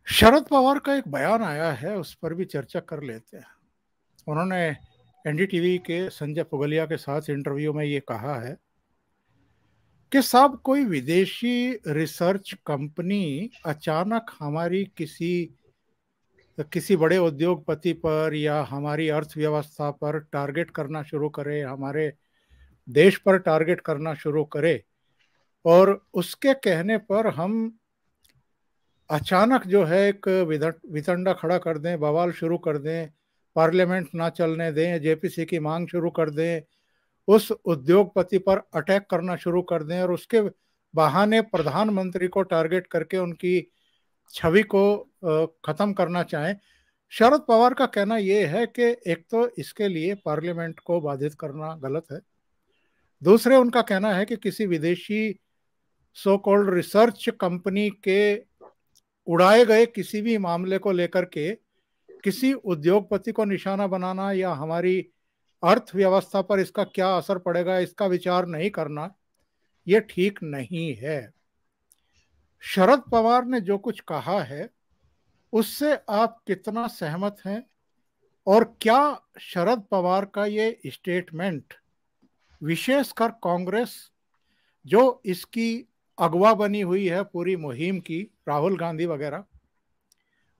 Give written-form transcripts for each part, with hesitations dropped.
शरद पवार का एक बयान आया है, उस पर भी चर्चा कर लेते हैं। उन्होंने एनडीटीवी के संजय पुगलिया के साथ इंटरव्यू में ये कहा है कि साहब कोई विदेशी रिसर्च कंपनी अचानक हमारी किसी किसी बड़े उद्योगपति पर या हमारी अर्थव्यवस्था पर टारगेट करना शुरू करे, हमारे देश पर टारगेट करना शुरू करे और उसके कहने पर हम अचानक जो है एक वितंडा खड़ा कर दें, बवाल शुरू कर दें, पार्लियामेंट ना चलने दें, जेपीसी की मांग शुरू कर दें, उस उद्योगपति पर अटैक करना शुरू कर दें और उसके बहाने प्रधानमंत्री को टारगेट करके उनकी छवि को खत्म करना चाहें। शरद पवार का कहना यह है कि एक तो इसके लिए पार्लियामेंट को बाधित करना गलत है, दूसरे उनका कहना है कि किसी विदेशी सो कॉल्ड रिसर्च कंपनी के उड़ाए गए किसी भी मामले को लेकर के किसी उद्योगपति को निशाना बनाना या हमारी अर्थव्यवस्था पर इसका क्या असर पड़ेगा इसका विचार नहीं करना, यह ठीक नहीं है। शरद पवार ने जो कुछ कहा है उससे आप कितना सहमत हैं और क्या शरद पवार का ये स्टेटमेंट विशेषकर कांग्रेस जो इसकी अगवा बनी हुई है पूरी मुहिम की, राहुल गांधी वगैरह,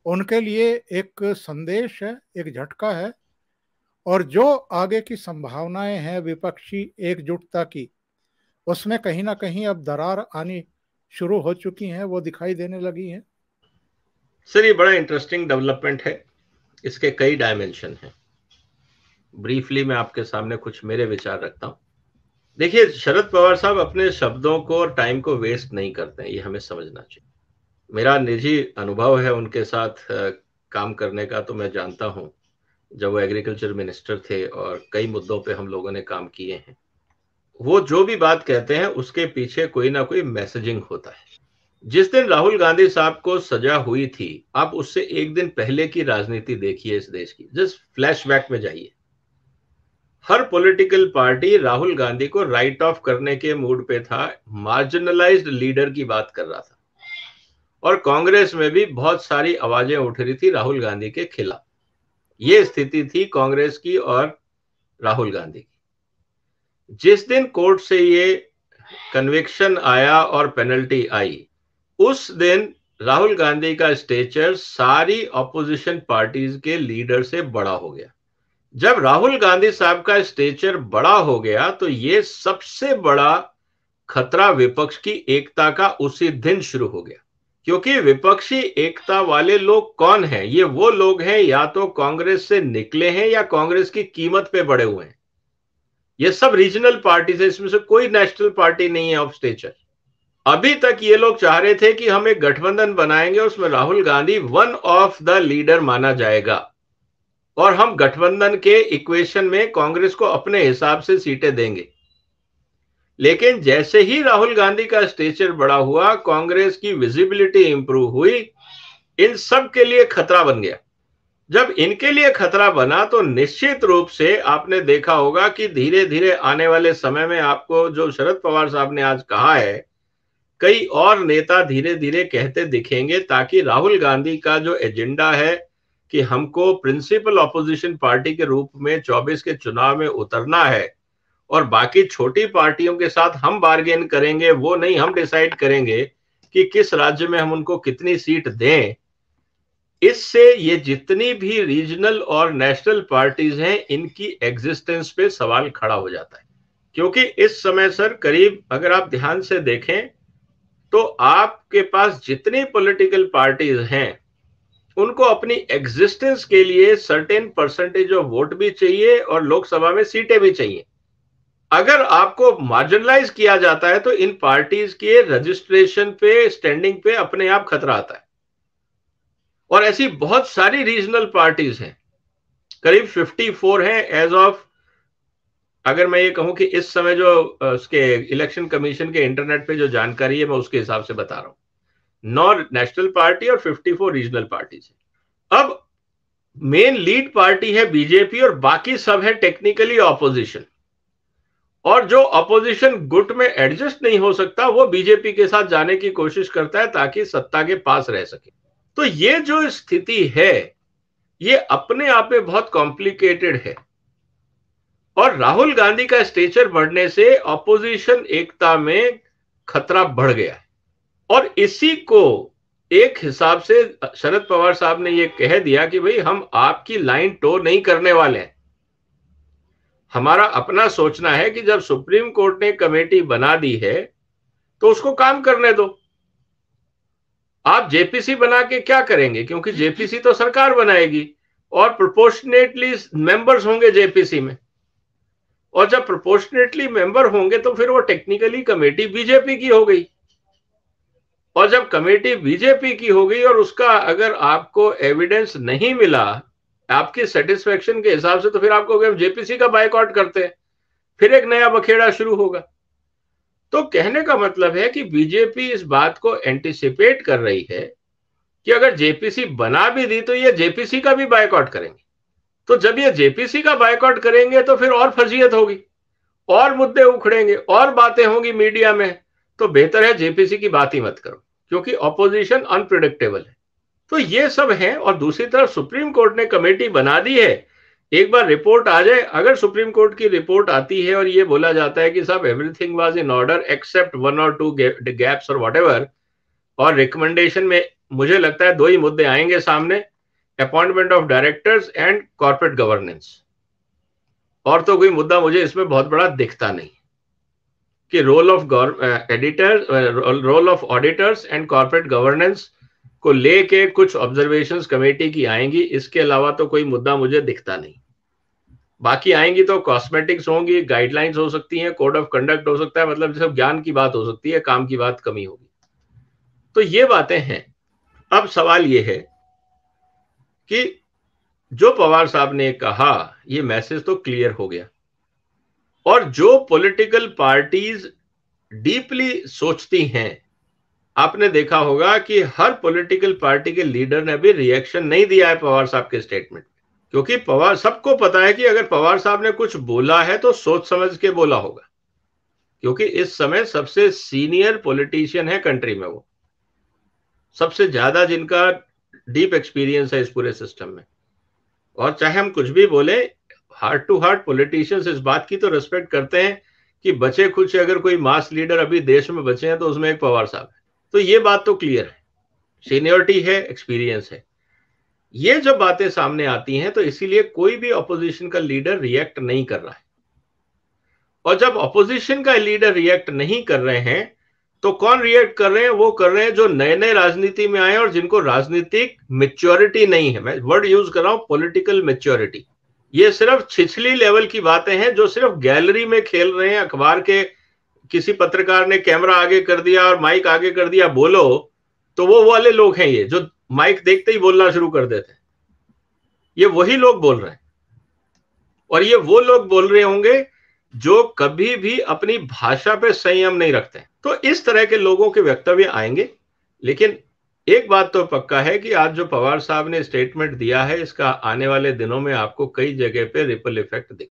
उनके लिए एक संदेश है, एक झटका है और जो आगे की संभावनाएं हैं विपक्षी एकजुटता की, उसमें कहीं ना कहीं अब दरार आनी शुरू हो चुकी हैं, वो दिखाई देने लगी हैं। सर, ये बड़ा इंटरेस्टिंग डेवलपमेंट है, इसके कई डायमेंशन हैं। ब्रीफली मैं आपके सामने कुछ मेरे विचार रखता हूं। देखिए, शरद पवार साहब अपने शब्दों को और टाइम को वेस्ट नहीं करते हैं, ये हमें समझना चाहिए। मेरा निजी अनुभव है उनके साथ काम करने का, तो मैं जानता हूं जब वो एग्रीकल्चर मिनिस्टर थे और कई मुद्दों पे हम लोगों ने काम किए हैं। वो जो भी बात कहते हैं उसके पीछे कोई ना कोई मैसेजिंग होता है। जिस दिन राहुल गांधी साहब को सजा हुई थी, आप उससे एक दिन पहले की राजनीति देखिए इस देश की, जस्ट फ्लैशबैक में जाइए। हर पॉलिटिकल पार्टी राहुल गांधी को राइट ऑफ करने के मूड पे था, मार्जिनलाइज्ड लीडर की बात कर रहा था और कांग्रेस में भी बहुत सारी आवाजें उठ रही थी राहुल गांधी के खिलाफ। ये स्थिति थी कांग्रेस की और राहुल गांधी की। जिस दिन कोर्ट से ये कन्विक्शन आया और पेनल्टी आई, उस दिन राहुल गांधी का स्टेचर सारी ऑपोजिशन पार्टीज के लीडर से बड़ा हो गया। जब राहुल गांधी साहब का स्टेचर बड़ा हो गया तो ये सबसे बड़ा खतरा विपक्ष की एकता का उसी दिन शुरू हो गया। क्योंकि विपक्षी एकता वाले लोग कौन हैं? ये वो लोग हैं या तो कांग्रेस से निकले हैं या कांग्रेस की कीमत पे बड़े हुए हैं। ये सब रीजनल पार्टी है, इसमें से कोई नेशनल पार्टी नहीं है ऑफ स्टेचर। अभी तक ये लोग चाह रहे थे कि हम एक गठबंधन बनाएंगे, उसमें Rahul Gandhi one of the leader माना जाएगा और हम गठबंधन के इक्वेशन में कांग्रेस को अपने हिसाब से सीटें देंगे। लेकिन जैसे ही राहुल गांधी का स्टेचर बड़ा हुआ, कांग्रेस की विजिबिलिटी इंप्रूव हुई, इन सब के लिए खतरा बन गया। जब इनके लिए खतरा बना तो निश्चित रूप से आपने देखा होगा कि धीरे धीरे आने वाले समय में आपको जो शरद पवार साहब ने आज कहा है, कई और नेता धीरे धीरे कहते दिखेंगे, ताकि राहुल गांधी का जो एजेंडा है कि हमको प्रिंसिपल ऑपोजिशन पार्टी के रूप में 24 के चुनाव में उतरना है और बाकी छोटी पार्टियों के साथ हम बार्गेन करेंगे, वो नहीं, हम डिसाइड करेंगे कि किस राज्य में हम उनको कितनी सीट दें। इससे ये जितनी भी रीजनल और नेशनल पार्टीज हैं, इनकी एग्जिस्टेंस पे सवाल खड़ा हो जाता है। क्योंकि इस समय सर करीब, अगर आप ध्यान से देखें तो आपके पास जितनी पॉलिटिकल पार्टीज हैं उनको अपनी एग्जिस्टेंस के लिए सर्टेन परसेंटेज ऑफ वोट भी चाहिए और लोकसभा में सीटें भी चाहिए। अगर आपको मार्जिनलाइज किया जाता है तो इन पार्टीज के रजिस्ट्रेशन पे, स्टैंडिंग पे अपने आप खतरा आता है। और ऐसी बहुत सारी रीजनल पार्टीज हैं, करीब 54 हैं एज ऑफ, अगर मैं ये कहूं कि इस समय जो उसके इलेक्शन कमीशन के इंटरनेट पे जो जानकारी है मैं उसके हिसाब से बता रहा हूं। 9 नेशनल पार्टी और 54 रीजनल पार्टीज है। अब मेन लीड पार्टी है बीजेपी और बाकी सब है टेक्निकली ऑपोजिशन, और जो ऑपोजिशन गुट में एडजस्ट नहीं हो सकता वो बीजेपी के साथ जाने की कोशिश करता है ताकि सत्ता के पास रह सके। तो ये जो स्थिति है ये अपने आप में बहुत कॉम्प्लिकेटेड है और राहुल गांधी का स्टेचर बढ़ने से ऑपोजिशन एकता में खतरा बढ़ गया है और इसी को एक हिसाब से शरद पवार साहब ने ये कह दिया कि भाई हम आपकी लाइन टो नहीं करने वाले हैं। हमारा अपना सोचना है कि जब सुप्रीम कोर्ट ने कमेटी बना दी है तो उसको काम करने दो। आप जेपीसी बना के क्या करेंगे, क्योंकि जेपीसी तो सरकार बनाएगी और प्रोपोर्शनेटली मेंबर्स होंगे जेपीसी में, और जब प्रोपोर्शनेटली मेंबर होंगे तो फिर वो टेक्निकली कमेटी बीजेपी की हो गई, और जब कमेटी बीजेपी की हो गई और उसका अगर आपको एविडेंस नहीं मिला आपकी सेटिस्फेक्शन के हिसाब से, तो फिर आपको जेपीसी का बायकॉट करते हैं, फिर एक नया बखेड़ा शुरू होगा। तो कहने का मतलब है कि बीजेपी इस बात को एंटिसिपेट कर रही है कि अगर जेपीसी बना भी दी तो ये जेपीसी का भी बायकॉट करेंगे। तो जब ये जेपीसी का बायकॉट करेंगे तो फिर और फर्जियत होगी और मुद्दे उखड़ेंगे और बातें होंगी मीडिया में, तो बेहतर है जेपीसी की बात ही मत करो, क्योंकि ऑपोजिशन अनप्रिडिक्टेबल है। तो ये सब है। और दूसरी तरफ सुप्रीम कोर्ट ने कमेटी बना दी है, एक बार रिपोर्ट आ जाए, अगर सुप्रीम कोर्ट की रिपोर्ट आती है और ये बोला जाता है कि साहब everything was in order except 1 or 2 gaps और व्हाटएवर, और रिकमेंडेशन में मुझे लगता है 2 ही मुद्दे आएंगे सामने, appointment of directors and corporate governance, और तो कोई मुद्दा मुझे इसमें बहुत बड़ा दिखता नहीं कि role of auditors and corporate governance को लेके कुछ ऑब्जर्वेशंस कमेटी की आएंगी, इसके अलावा तो कोई मुद्दा मुझे दिखता नहीं। बाकी आएंगी तो कॉस्मेटिक्स होंगी, गाइडलाइंस हो सकती हैं, कोड ऑफ कंडक्ट हो सकता है, मतलब जैसे ज्ञान की बात हो सकती है, काम की बात कमी होगी। तो ये बातें हैं। अब सवाल ये है कि जो पवार साहब ने कहा ये मैसेज तो क्लियर हो गया, और जो पॉलिटिकल पार्टीज डीपली सोचती हैं, आपने देखा होगा कि हर पॉलिटिकल पार्टी के लीडर ने भी रिएक्शन नहीं दिया है पवार साहब के स्टेटमेंट, क्योंकि पवार सबको पता है कि अगर पवार साहब ने कुछ बोला है तो सोच समझ के बोला होगा, क्योंकि इस समय सबसे सीनियर पॉलिटिशियन है कंट्री में, वो सबसे ज्यादा जिनका डीप एक्सपीरियंस है इस पूरे सिस्टम में। और चाहे हम कुछ भी बोले, हार्ट टू हार्ट पॉलिटिशियंस इस बात की तो रिस्पेक्ट करते हैं कि बचे कुछ अगर कोई मास लीडर अभी देश में बचे हैं तो उसमें एक पवार साहब है। तो ये बात तो क्लियर है, सीनियरिटी है, एक्सपीरियंस है। ये जब बातें सामने आती हैं तो इसीलिए कोई भी ऑपोजिशन का लीडर रिएक्ट नहीं कर रहा है, और जब ऑपोजिशन का लीडर रिएक्ट नहीं कर रहे हैं तो कौन रिएक्ट कर रहे हैं? वो कर रहे हैं जो नए नए राजनीति में आए और जिनको राजनीतिक मैच्योरिटी नहीं है। मैं वर्ड यूज कर रहा हूं, पॉलिटिकल मैच्योरिटी। ये सिर्फ छिछली लेवल की बातें हैं जो सिर्फ गैलरी में खेल रहे हैं। अखबार के किसी पत्रकार ने कैमरा आगे कर दिया और माइक आगे कर दिया, बोलो, तो वो वाले लोग हैं ये जो माइक देखते ही बोलना शुरू कर देते हैं। ये वही लोग बोल रहे हैं, और ये वो लोग बोल रहे होंगे जो कभी भी अपनी भाषा पे संयम नहीं रखते। तो इस तरह के लोगों के वक्तव्य आएंगे, लेकिन एक बात तो पक्का है कि आज जो पवार साहब ने स्टेटमेंट दिया है, इसका आने वाले दिनों में आपको कई जगह पे रिपल इफेक्ट दिखेगा।